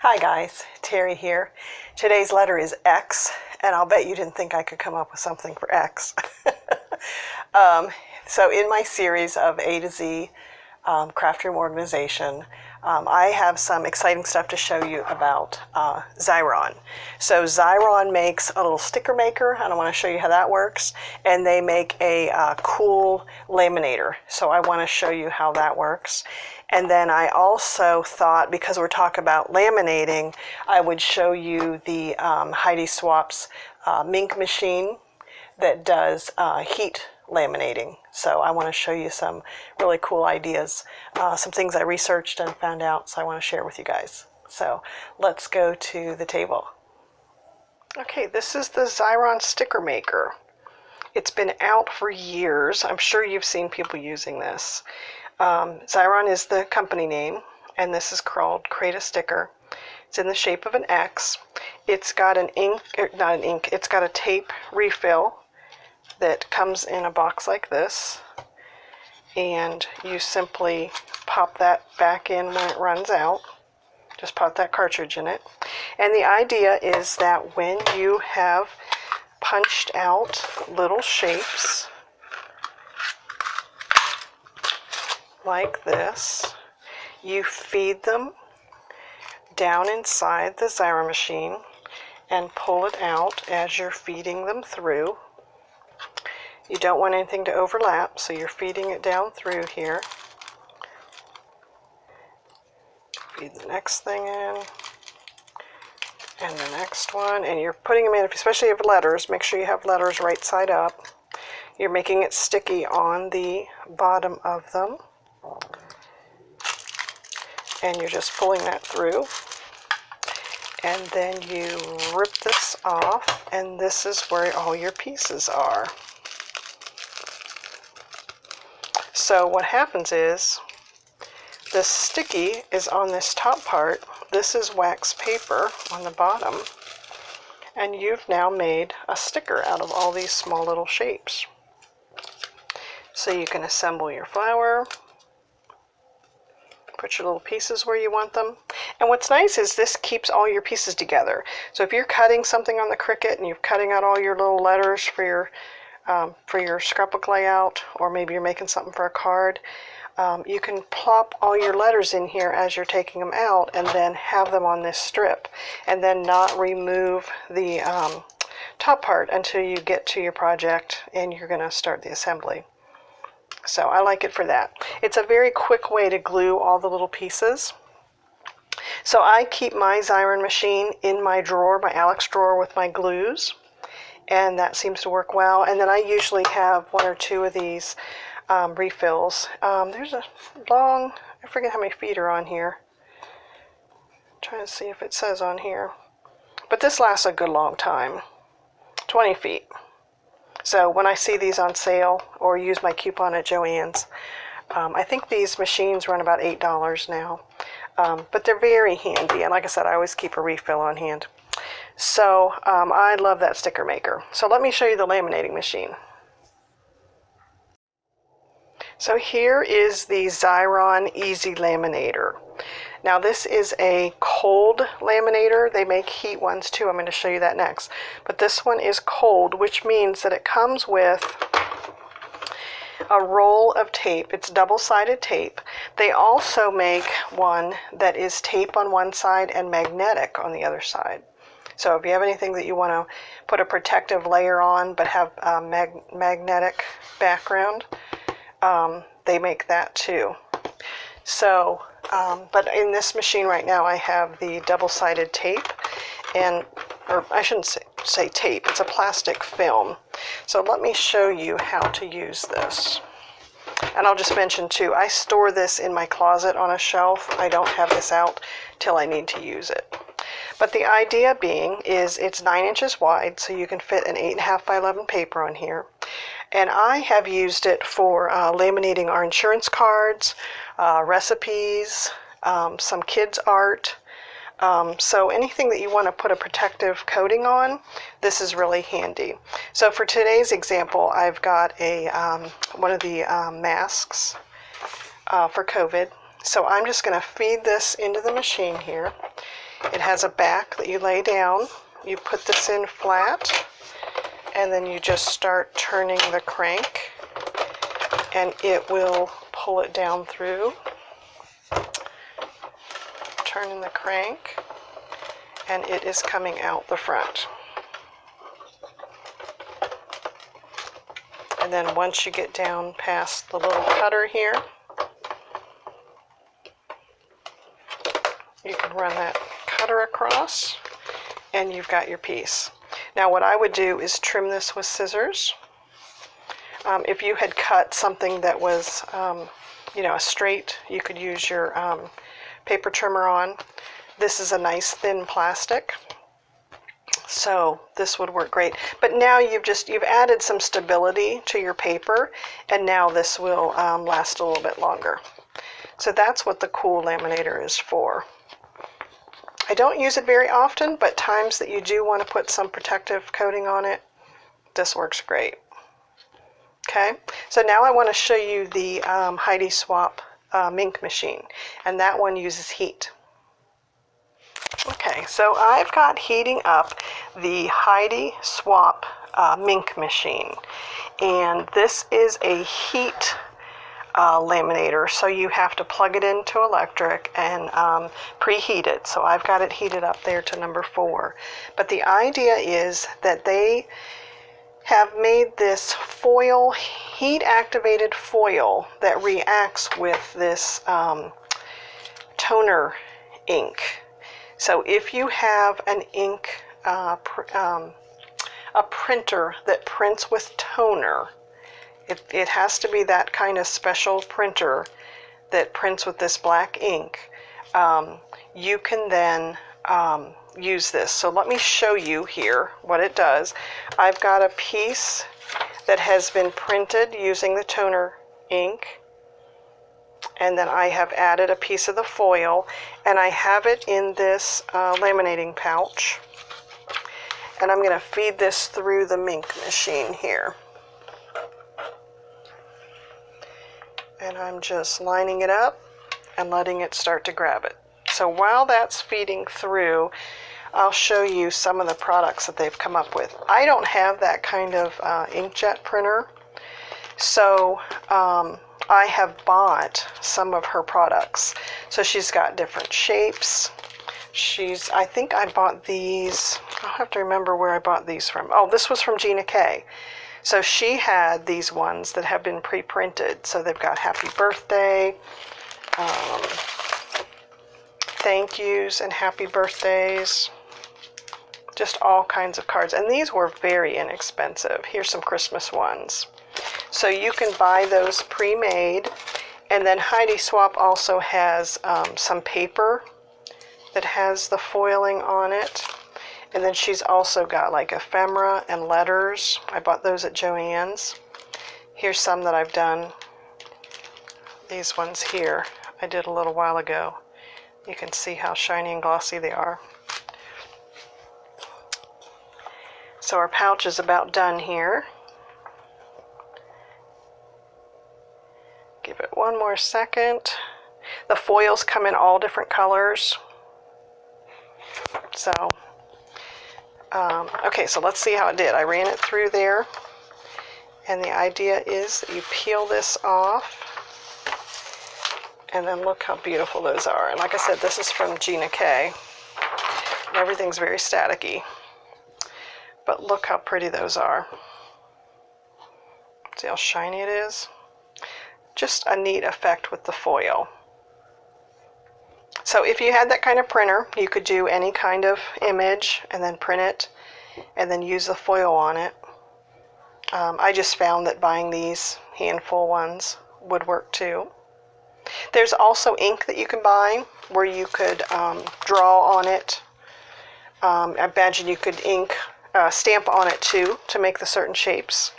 Hi guys, Terry here. Today's letter is X, and I'll bet you didn't think I could come up with something for X. So in my series of A to Z Craftroom organization, I have some exciting stuff to show you about Xyron. So Xyron makes a little sticker maker, and I want to show you how that works. And they make a cool laminator. So I want to show you how that works. And then I also thought, because we're talking about laminating, I would show you the Heidi Swapp's Mink machine that does heat laminating. So I want to show you some really cool ideas, some things I researched and found out, so I want to share with you guys. So let's go to the table. Okay, this is the Xyron sticker maker. It's been out for years. I'm sure you've seen people using this. Xyron is the company name, and this is called Create a Sticker. It's in the shape of an X. It's got it's got a tape refill that comes in a box like this, and you simply pop that back in when it runs out. Just pop that cartridge in it. And the idea is that when you have punched out little shapes like this, you feed them down inside the Xyron machine and pull it out as you're feeding them through. You don't want anything to overlap, so you're feeding it down through here. Feed the next thing in, and the next one, and you're putting them in, especially if you have letters, make sure you have letters right side up. You're making it sticky on the bottom of them, and you're just pulling that through. And then you rip this off, and this is where all your pieces are. So what happens is, the sticky is on this top part. This is wax paper on the bottom. And you've now made a sticker out of all these small little shapes. So you can assemble your flower, put your little pieces where you want them. And what's nice is this keeps all your pieces together. So if you're cutting something on the Cricut and you're cutting out all your little letters for your scrapbook layout, or maybe you're making something for a card, you can plop all your letters in here as you're taking them out, and then have them on this strip, and then not remove the top part until you get to your project and you're going to start the assembly. So I like it for that. It's a very quick way to glue all the little pieces. So I keep my Xyron machine in my drawer, my Alex drawer, with my glues, and that seems to work well. And then I usually have one or two of these refills. There's a long, I forget how many feet are on here. I'm trying to see if it says on here. But this lasts a good long time, 20 feet. So when I see these on sale or use my coupon at Joann's, I think these machines run about $8 now. But they're very handy, and like I said, I always keep a refill on hand. So I love that sticker maker. So let me show you the laminating machine. So here is the Xyron Easy Laminator. Now this is a cold laminator. They make heat ones too. I'm going to show you that next. But this one is cold, which means that it comes with a roll of tape. It's double-sided tape. They also make one that is tape on one side and magnetic on the other side. So if you have anything that you want to put a protective layer on but have a magnetic background, they make that too. So, but in this machine right now I have the double-sided tape, or I shouldn't say tape, it's a plastic film. So let me show you how to use this. And I'll just mention too, I store this in my closet on a shelf. I don't have this out till I need to use it. But the idea being is it's 9 inches wide, so you can fit an 8.5 by 11 paper on here. And I have used it for laminating our insurance cards, recipes, some kids' art. So anything that you want to put a protective coating on, this is really handy. So for today's example, I've got a one of the masks for COVID. So I'm just going to feed this into the machine here. It has a back that you lay down. You put this in flat, and then you just start turning the crank, and it will pull it down through. Turning the crank, and it is coming out the front. And then once you get down past the little cutter here, you can run that cutter across, and you've got your piece. Now what I would do is trim this with scissors. If you had cut something that was, a straight, you could use your paper trimmer on. This is a nice thin plastic, so this would work great. But now you've added some stability to your paper, and now this will last a little bit longer. So that's what the cool laminator is for. I don't use it very often, but times that you do want to put some protective coating on it, this works great. Okay, so now I want to show you the Heidi Swapp Mink machine, and that one uses heat. Okay, so I've got heating up the Heidi Swapp Mink machine, and this is a heat laminator, so you have to plug it into electric and preheat it. So I've got it heated up there to number 4. But the idea is that they have made this foil, heat-activated foil that reacts with this toner ink. So if you have an ink, a printer that prints with toner, it has to be that kind of special printer that prints with this black ink. You can then use this. So let me show you here what it does. I've got a piece that has been printed using the toner ink, and then I have added a piece of the foil, and I have it in this laminating pouch, and I'm going to feed this through the Mink machine here. And I'm just lining it up and letting it start to grab it. So while that's feeding through, I'll show you some of the products that they've come up with. I don't have that kind of inkjet printer, so I have bought some of her products. So she's got different shapes. I think I bought these, I'll have to remember where I bought these from. Oh, this was from Gina K. So she had these ones that have been pre-printed. So they've got happy birthday, thank yous and happy birthdays, just all kinds of cards. And these were very inexpensive. Here's some Christmas ones. So you can buy those pre-made. And then Heidi Swapp also has some paper that has the foiling on it. And then she's also got like ephemera and letters. I bought those at Joann's. Here's some that I've done. These ones here I did a little while ago. You can see how shiny and glossy they are. So our pouch is about done here. Give it one more second. The foils come in all different colors. So okay, so let's see how it did. I ran it through there, and the idea is that you peel this off, and then look how beautiful those are. And like I said, this is from Gina K. And everything's very staticky, but look how pretty those are. See how shiny it is? Just a neat effect with the foil. So if you had that kind of printer, you could do any kind of image and then print it and then use the foil on it. I just found that buying these handful ones would work too. There's also ink that you can buy where you could draw on it. I imagine you could stamp on it too to make the certain shapes.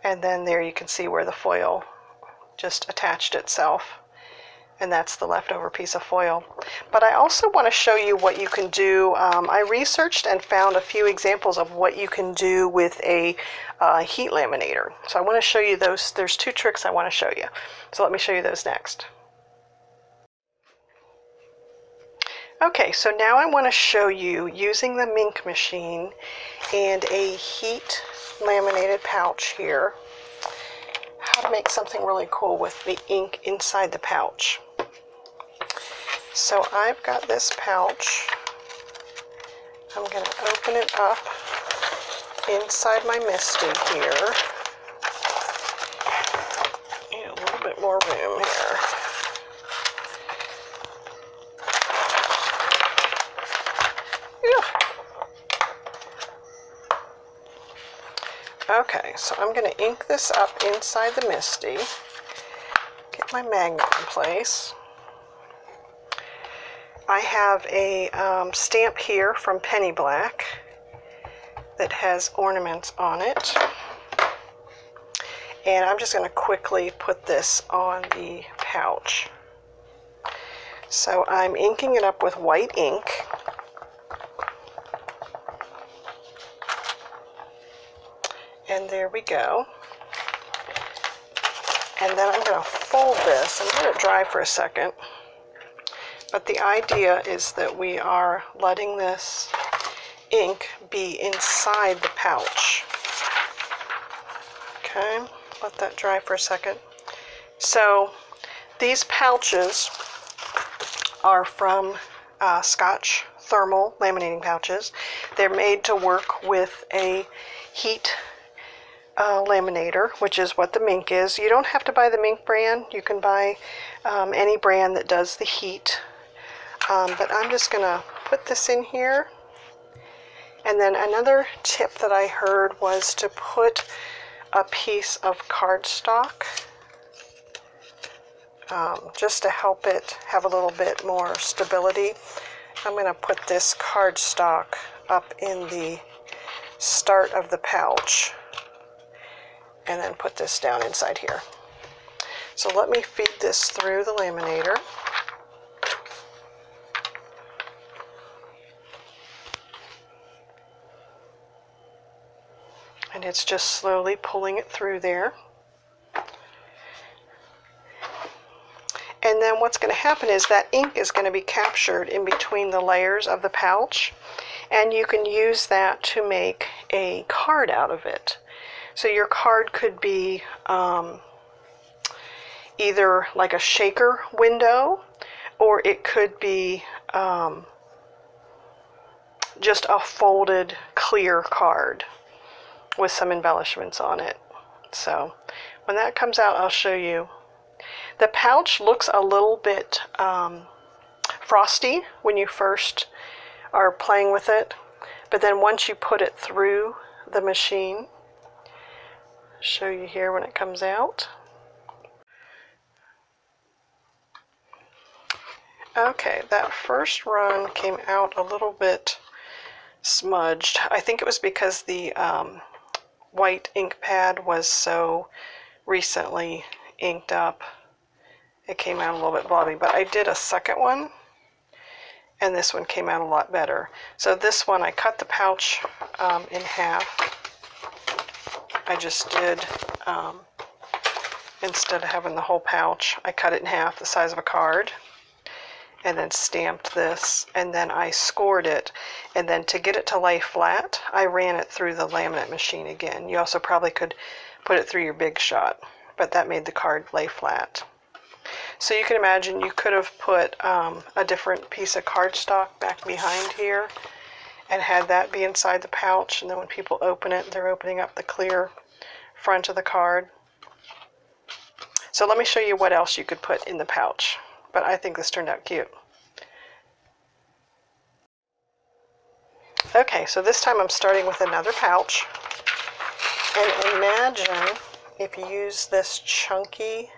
And then there you can see where the foil just attached itself. And that's the leftover piece of foil. But I also want to show you what you can do. I researched and found a few examples of what you can do with a heat laminator. So I want to show you those. There's 2 tricks I want to show you. So let me show you those next. Okay, so now I want to show you using the Mink machine and a heat laminated pouch here, how to make something really cool with the ink inside the pouch. So I've got this pouch. I'm going to open it up inside my Misty here. Need a little bit more room here. Okay, so I'm going to ink this up inside the Misty. Get my magnet in place. I have a stamp here from Penny Black that has ornaments on it. And I'm just going to quickly put this on the pouch. So I'm inking it up with white ink. And there we go. And then I'm going to fold this and let it dry for a second. But the idea is that we are letting this ink be inside the pouch. Okay, let that dry for a second. So these pouches are from Scotch thermal laminating pouches. They're made to work with a heat laminator, which is what the Mink is. You don't have to buy the Mink brand. You can buy any brand that does the heat. But I'm just going to put this in here. And then another tip that I heard was to put a piece of cardstock just to help it have a little bit more stability. I'm going to put this cardstock up in the start of the pouch and then put this down inside here. So let me feed this through the laminator. And it's just slowly pulling it through there. And then what's going to happen is that ink is going to be captured in between the layers of the pouch, and you can use that to make a card out of it. So your card could be either like a shaker window, or it could be just a folded clear card with some embellishments on it. So when that comes out, I'll show you. The pouch looks a little bit frosty when you first are playing with it, but then once you put it through the machine, I'll show you here when it comes out. Okay, that first run came out a little bit smudged. I think it was because the white ink pad was so recently inked up. It came out a little bit blobby, but I did a second one, and this one came out a lot better. So this one, I cut the pouch in half. I just did, instead of having the whole pouch, I cut it in half the size of a card, and then stamped this, and then I scored it, and then to get it to lay flat, I ran it through the laminate machine again. You also probably could put it through your Big Shot, but that made the card lay flat. So you can imagine you could have put a different piece of cardstock back behind here and had that be inside the pouch, and then when people open it, they're opening up the clear front of the card. So let me show you what else you could put in the pouch, but I think this turned out cute. Okay, so this time I'm starting with another pouch, and imagine if you use this chunky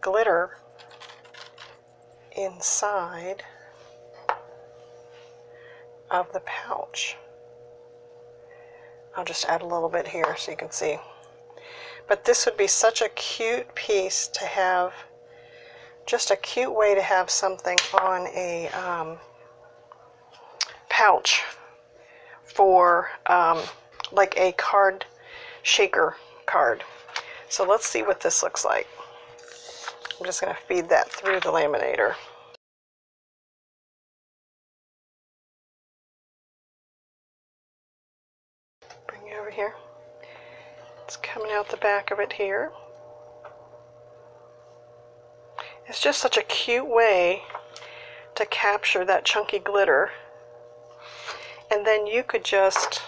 glitter inside of the pouch. I'll just add a little bit here so you can see. But this would be such a cute piece to have, just a cute way to have something on a pouch for like a card shaker card. So let's see what this looks like. I'm just going to feed that through the laminator. here. It's coming out the back of it here. It's just such a cute way to capture that chunky glitter. And then you could just,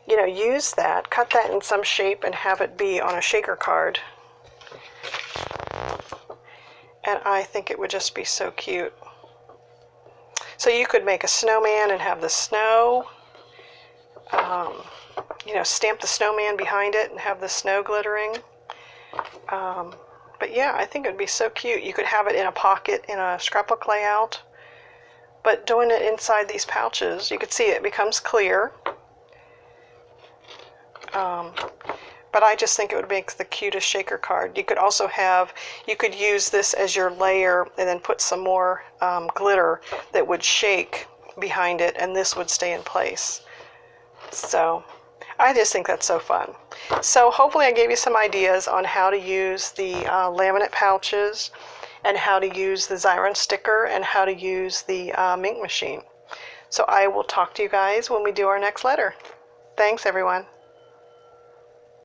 you know, use that, cut that in some shape and have it be on a shaker card. And I think it would just be so cute. So you could make a snowman and have the snow, you know, stamp the snowman behind it and have the snow glittering. But yeah, I think it would be so cute. You could have it in a pocket in a scrapbook layout. But doing it inside these pouches, you could see it becomes clear. But I just think it would make the cutest shaker card. You could also have, you could use this as your layer and then put some more glitter that would shake behind it, and this would stay in place. So I just think that's so fun. So hopefully I gave you some ideas on how to use the laminate pouches and how to use the Xyron sticker and how to use the Mink machine. So I will talk to you guys when we do our next letter. Thanks, everyone.